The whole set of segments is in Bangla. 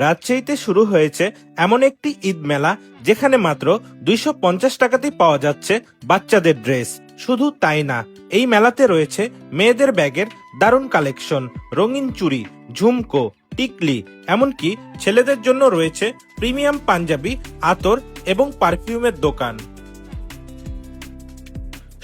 রাজশাহীতে শুরু হয়েছে এমন একটি ঈদ মেলা যেখানে মাত্র 250 টাকাতেই পাওয়া যাচ্ছে বাচ্চাদের ড্রেস। শুধু তাই না, এই মেলাতে রয়েছে মেয়েদের ব্যাগের দারুণ কালেকশন, রঙিন চুড়ি, ঝুমকো, টিকলি, এমনকি ছেলেদের জন্য রয়েছে প্রিমিয়াম পাঞ্জাবি, আতর এবং পারফিউমের দোকান।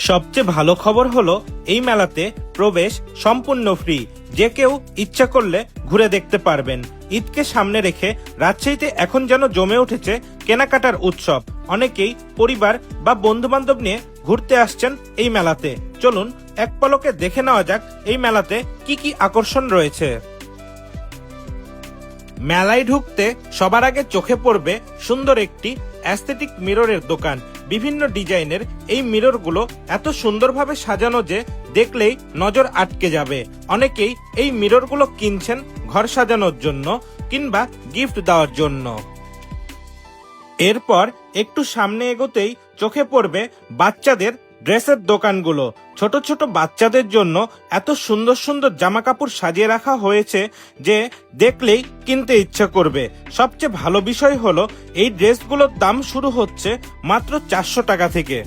সবচেয়ে ভালো খবর হলো এই মেলাতে প্রবেশ সম্পূর্ণ ফ্রি, যে কেউ ইচ্ছা করলে ঘুরে দেখতে পারবেন। ঈদকে সামনে রেখে রাজশাহীতে এখন যেন জমে উঠেছে কেনাকাটার উৎসব। অনেকেই পরিবার বা বন্ধু বান্ধব নিয়ে ঘুরতে আসছেন এই মেলাতে। চলুন এক পলকে দেখে নেওয়া যাক এই মেলাতে কি কি আকর্ষণ রয়েছে। মেলায় ঢুকতে সবার আগে চোখে পড়বে সুন্দর একটি অ্যাস্থেটিক মিররের দোকান। বিভিন্ন ডিজাইনের এই মিররগুলো এত সুন্দরভাবে সাজানো যে দেখলেই নজর আটকে যাবে। অনেকেই এই মিররগুলো কিনছেন ঘর সাজানোর জন্য কিংবা গিফট দেওয়ার জন্য। এরপর একটু সামনে এগোতেই চোখে পড়বে বাচ্চাদের ড্রেসের দোকানগুলো। ছোট ছোট বাচ্চাদের জন্য এত সুন্দর সুন্দর জামা কাপড় সাজিয়ে রাখা হয়েছে যে দেখলেই কিনতে ইচ্ছা করবে। সবচেয়ে ভালো বিষয় হলো এই ড্রেসগুলোর দাম শুরু হচ্ছে মাত্র 400 টাকা থেকে।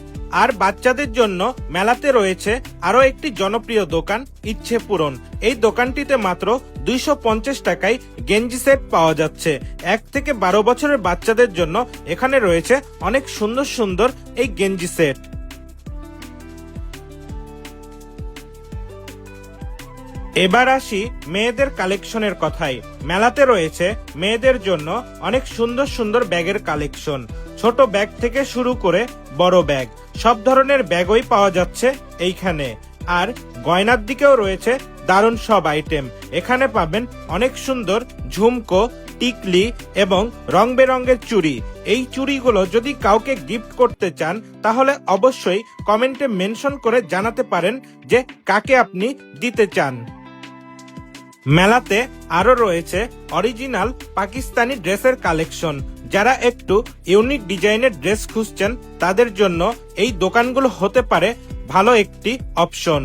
আর বাচ্চাদের জন্য মেলাতে রয়েছে আরো একটি জনপ্রিয় দোকান, ইচ্ছে পূরণ। এই দোকানটিতে মাত্র 250 টাকায় গেঞ্জি সেট পাওয়া যাচ্ছে। 1 থেকে 12 বছরের বাচ্চাদের জন্য এখানে রয়েছে অনেক সুন্দর সুন্দর এই গেঞ্জি সেট। এবার আসি মেয়েদের কালেকশনের কথায়। মেলাতে রয়েছে মেয়েদের জন্য অনেক সুন্দর সুন্দর ব্যাগের কালেকশন। ছোট ব্যাগ থেকে শুরু করে বড় ব্যাগ, সব ধরনের ব্যাগই পাওয়া যাচ্ছে এইখানে। আর গয়নার দিকেও রয়েছে দারুণ সব আইটেম। এখানে পাবেন অনেক সুন্দর ঝুমকো, টিকলি এবং রং বেরঙের চুড়ি। এই চুড়িগুলো যদি কাউকে গিফট করতে চান তাহলে অবশ্যই কমেন্টে মেনশন করে জানাতে পারেন যে কাকে আপনি দিতে চান। মেলাতে আরো রয়েছে অরিজিনাল পাকিস্তানি ড্রেসের কালেকশন। যারা একটু ইউনিক ডিজাইনের ড্রেস খুঁজছেন তাদের জন্য এই দোকানগুলো হতে পারে ভালো একটি অপশন।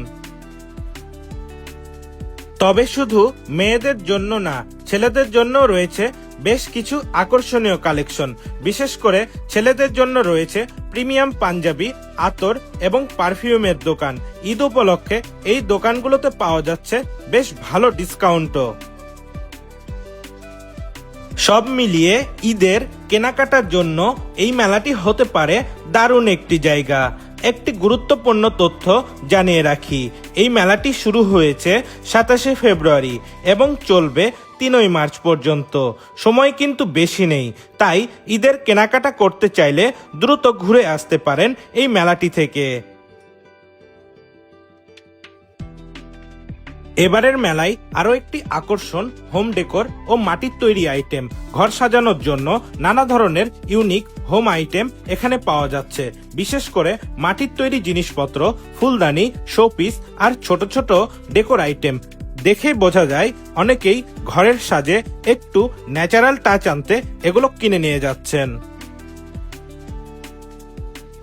তবে শুধু মেয়েদের জন্য না, ছেলেদের জন্য রয়েছে বেশ কিছু আকর্ষণীয় কালেকশন। বিশেষ করে ছেলেদের জন্য রয়েছে প্রিমিয়াম পাঞ্জাবি, আতর এবং পারফিউমের দোকান। ঈদ উপলক্ষে এই দোকানগুলোতে পাওয়া যাচ্ছে বেশ ভালো ডিসকাউন্টও। সব মিলিয়ে ঈদের কেনাকাটার জন্য এই মেলাটি হতে পারে দারুণ একটি জায়গা। একটি গুরুত্বপূর্ণ তথ্য জানিয়ে রাখি, এই মেলাটি শুরু হয়েছে 27শে ফেব্রুয়ারি এবং চলবে 3ই মার্চ পর্যন্ত। সময় কিন্তু বেশি নেই, তাই ঈদের কেনাকাটা করতে চাইলে দ্রুত ঘুরে আসতে পারেন এই মেলাটি থেকে। এবারের মেলায় আরো একটি আকর্ষণ হোম ডেকোর ও মাটির তৈরি আইটেম। ঘর সাজানোর জন্য নানা ধরনের ইউনিক হোম আইটেম এখানে পাওয়া যাচ্ছে। বিশেষ করে মাটির তৈরি জিনিসপত্র, ফুলদানি, শোপিস আর ছোট ছোট ডেকোর আইটেম দেখেই বোঝা যায় অনেকেই ঘরের সাজে একটু ন্যাচারাল টাচ আনতে এগুলো কিনে নিয়ে যাচ্ছেন।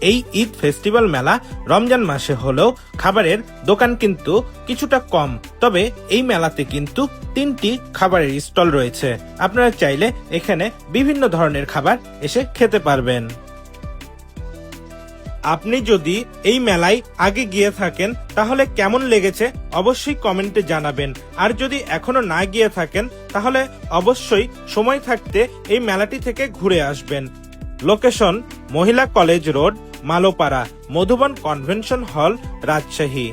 এই ঈদ ফেস্টিভ্যাল মেলা রমজান মাসে হলেও খাবারের দোকান কিন্তু কিছুটা কম। তবে এই মেলাতে কিন্তু 3টি খাবারের স্টল রয়েছে। আপনারা চাইলে এখানে বিভিন্ন ধরনের খাবার এসে খেতে পারবেন। আপনি যদি এই মেলায় আগে গিয়ে থাকেন তাহলে কেমন লেগেছে অবশ্যই কমেন্টে জানাবেন। আর যদি এখনো না গিয়ে থাকেন তাহলে অবশ্যই সময় থাকতে এই মেলাটি থেকে ঘুরে আসবেন। লোকেশন মহিলা college road, Malopara, Madhuban convention hall, Rajshahi.